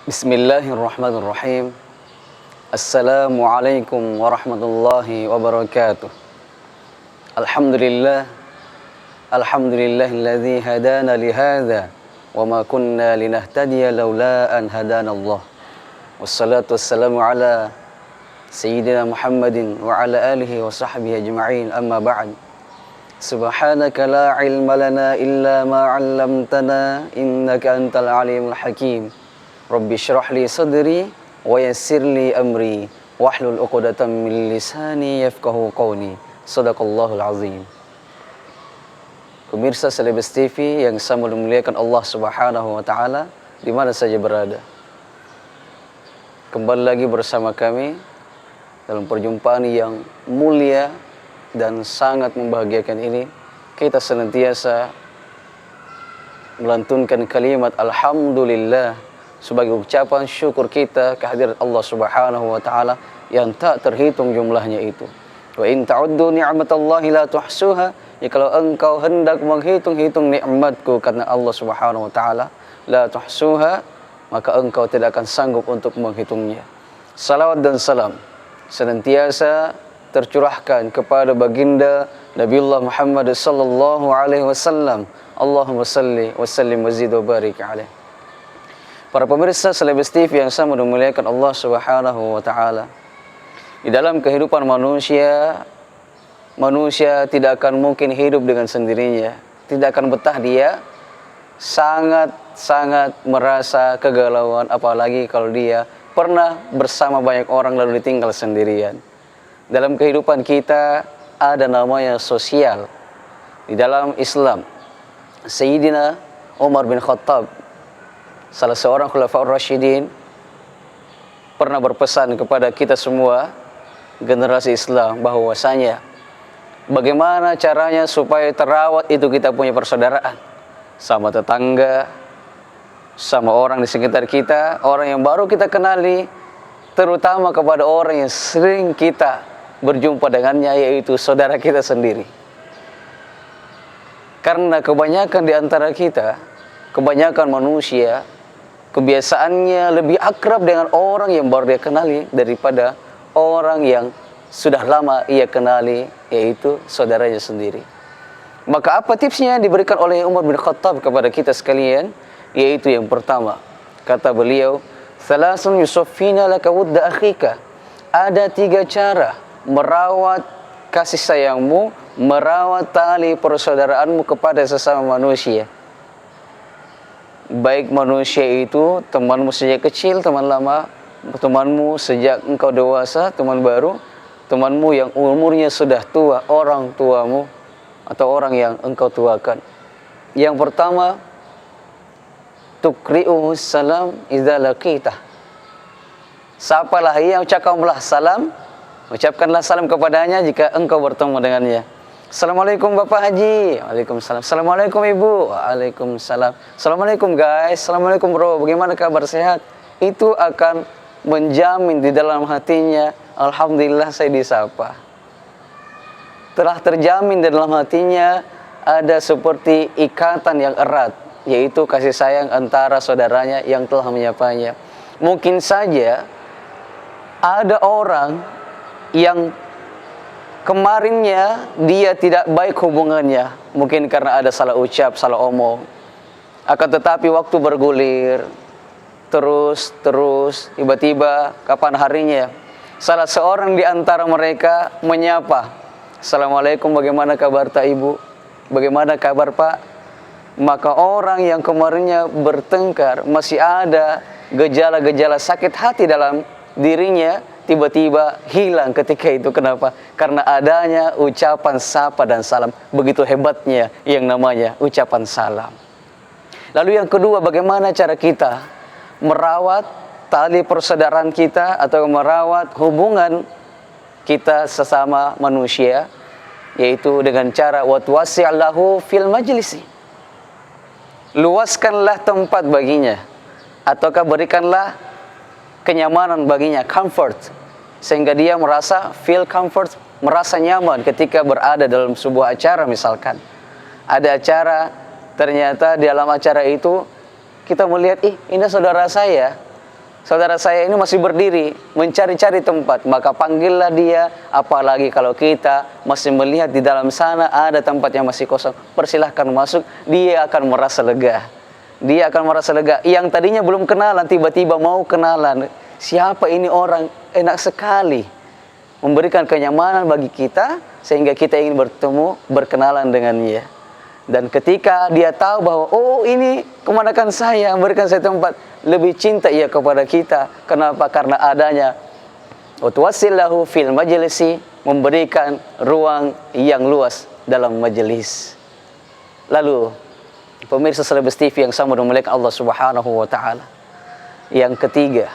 Bismillahirrahmanirrahim. Assalamualaikum warahmatullahi wabarakatuh. Alhamdulillah. Alhamdulillahilladzi hadana lihadza wa ma kunna linahtadiya laula an hadanallah. Wassalatu wassalamu ala sayyidina Muhammadin wa ala alihi wa sahbihi ajma'in, amma ba'd. Subhanaka la ilma lana illa ma 'allamtana innaka antal alimul hakim. Rabbi syrah li sadri wa yassir li amri wahlul 'uqdatam min lisani yafqahu qawli. Shadaqallahul azim. Pemirsa Celebes TV yang sama memuliakan Allah Subhanahu wa taala di mana saja berada. Kembali lagi bersama kami dalam perjumpaan yang mulia dan sangat membahagiakan ini. Kita senantiasa melantunkan kalimat alhamdulillah sebagai ucapan syukur kita kehadirat Allah Subhanahu wa taala yang tak terhitung jumlahnya itu. Wa in ta'uddu ni'matallahi la tuhsuha. Kalau engkau hendak menghitung-hitung nikmatku karena Allah Subhanahu wa taala, la tuhsuha, maka engkau tidak akan sanggup untuk menghitungnya. Salawat dan salam senantiasa tercurahkan kepada baginda Nabiullah Muhammad sallallahu alaihi wasallam. Allahumma salli wa sallim wa zid wa barik alaihi. Para pemirsa Celebes TV yang sama dimuliakan Allah Subhanahu wa taala. Di dalam kehidupan manusia tidak akan mungkin hidup dengan sendirinya. Tidak akan betah dia, sangat merasa kegalauan, apalagi kalau dia pernah bersama banyak orang lalu ditinggal sendirian. Dalam kehidupan kita ada namanya sosial. Di dalam Islam, Sayyidina Umar bin Khattab, salah seorang khulafaur rasyidin, pernah berpesan kepada kita semua generasi Islam bahwasanya bagaimana caranya supaya terawat itu kita punya persaudaraan sama tetangga, sama orang di sekitar kita, orang yang baru kita kenali, terutama kepada orang yang sering kita berjumpa dengannya, yaitu saudara kita sendiri. Karena kebanyakan di antara kita, kebanyakan manusia, kebiasaannya lebih akrab dengan orang yang baru dia kenali daripada orang yang sudah lama ia kenali, yaitu saudaranya sendiri. Maka apa tipsnya yang diberikan oleh Umar bin Khattab kepada kita sekalian? Yaitu yang pertama, kata beliau, "Thalathun yusaffina laka wudda akhika." Ada 3 cara merawat kasih sayangmu, merawat tali persaudaraanmu kepada sesama manusia. Baik manusia itu temanmu sejak kecil, teman lama, temanmu sejak engkau dewasa, teman baru, temanmu yang umurnya sudah tua, orang tuamu atau orang yang engkau tuakan. Yang pertama, tukri'uhu salam idza laqitah. Sapalah ia, ucapkanlah salam, ucapkanlah salam kepadanya jika engkau bertemu dengannya. Assalamualaikum Bapak Haji. Waalaikumsalam. Assalamualaikum Ibu. Waalaikumsalam. Assalamualaikum guys. Assalamualaikum bro. Bagaimana kabar, sehat? Itu akan menjamin di dalam hatinya, alhamdulillah saya disapa. Telah terjamin di dalam hatinya ada seperti ikatan yang erat, yaitu kasih sayang antara saudaranya yang telah menyapanya. Mungkin saja ada orang yang kemarinnya dia tidak baik hubungannya, mungkin karena ada salah ucap, salah omong. Akan tetapi waktu bergulir, terus tiba-tiba kapan harinya salah seorang di antara mereka menyapa, "Assalamualaikum, bagaimana kabar tak Ibu? Bagaimana kabar Pak?" Maka orang yang kemarinnya bertengkar, masih ada gejala-gejala sakit hati dalam dirinya, tiba-tiba hilang ketika itu. Kenapa? Karena adanya ucapan sapa dan salam. Begitu hebatnya yang namanya ucapan salam. Lalu yang kedua, bagaimana cara kita merawat tali persaudaraan kita atau merawat hubungan kita sesama manusia, yaitu dengan cara watwasi'lahu fil majlisi. Luaskanlah tempat baginya, ataukah berikanlah kenyamanan baginya, comfort, sehingga dia merasa feel comfort, merasa nyaman ketika berada dalam sebuah acara. Misalkan ada acara, ternyata di dalam acara itu kita melihat, ini saudara saya, saudara saya ini masih berdiri mencari-cari tempat, maka panggillah dia. Apalagi kalau kita masih melihat di dalam sana ada tempat yang masih kosong, persilahkan masuk. Dia akan merasa lega. Dia akan merasa lega. Yang tadinya belum kenalan tiba-tiba mau kenalan. Siapa ini orang? Enak sekali memberikan kenyamanan bagi kita sehingga kita ingin bertemu, berkenalan dengannya. Dan ketika dia tahu bahwa oh ini keponakan saya, memberikan saya tempat, lebih cinta ia kepada kita. Kenapa? Karena adanya utwasillahu fil majlisi, memberikan ruang yang luas dalam majelis. Lalu pemirsa Celebes TV yang sama dimuliakan Allah Subhanahu wa taala. Yang ketiga,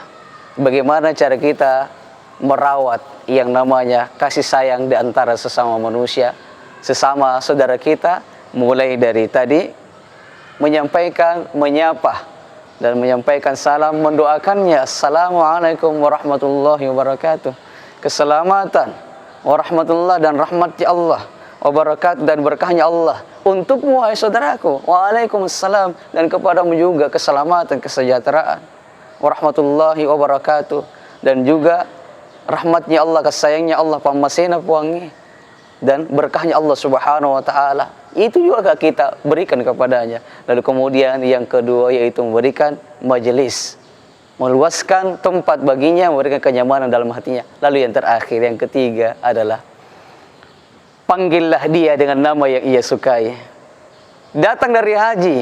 bagaimana cara kita merawat yang namanya kasih sayang di antara sesama manusia, sesama saudara kita. Mulai dari tadi menyampaikan, menyapa dan menyampaikan salam, mendoakannya assalamualaikum warahmatullahi wabarakatuh, keselamatan warahmatullah dan rahmatnya Allah wabarakatuh dan berkahnya Allah untukmu wahai saudaraku. Waalaikumsalam, dan kepadamu juga keselamatan, kesejahteraan warahmatullahi wabarakatuh, dan juga rahmatnya Allah, kesayangnya Allah, pamasena puangi dan berkahnya Allah Subhanahu wa taala. Itu juga kita berikan kepadanya. Lalu kemudian yang kedua yaitu memberikan majelis, meluaskan tempat baginya, memberikan kenyamanan dalam hatinya. Lalu yang terakhir, yang ketiga adalah panggillah dia dengan nama yang ia sukai. Datang dari haji,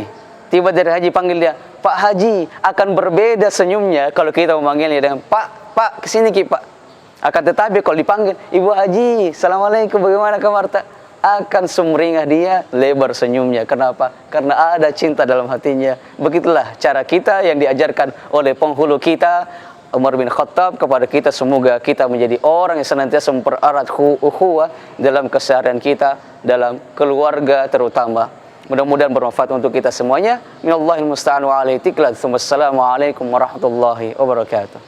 tiba dari haji, panggil dia Pak Haji. Akan berbeda senyumnya kalau kita memanggilnya dengan Pak kesini Ki Pak. Akan tetapi kalau dipanggil Ibu Haji, assalamualaikum, bagaimana kabar? Akan sumringah dia, lebar senyumnya. Kenapa? Karena ada cinta dalam hatinya. Begitulah cara kita yang diajarkan oleh penghulu kita Umar bin Khattab kepada kita. Semoga kita menjadi orang yang senantiasa mempererat ukhuwah dalam keseharian kita, dalam keluarga terutama. Mudah-mudahan bermanfaat untuk kita semuanya. Minallahil musta'an wa alaihi tiklat. Wassalamualaikum warahmatullahi wabarakatuh.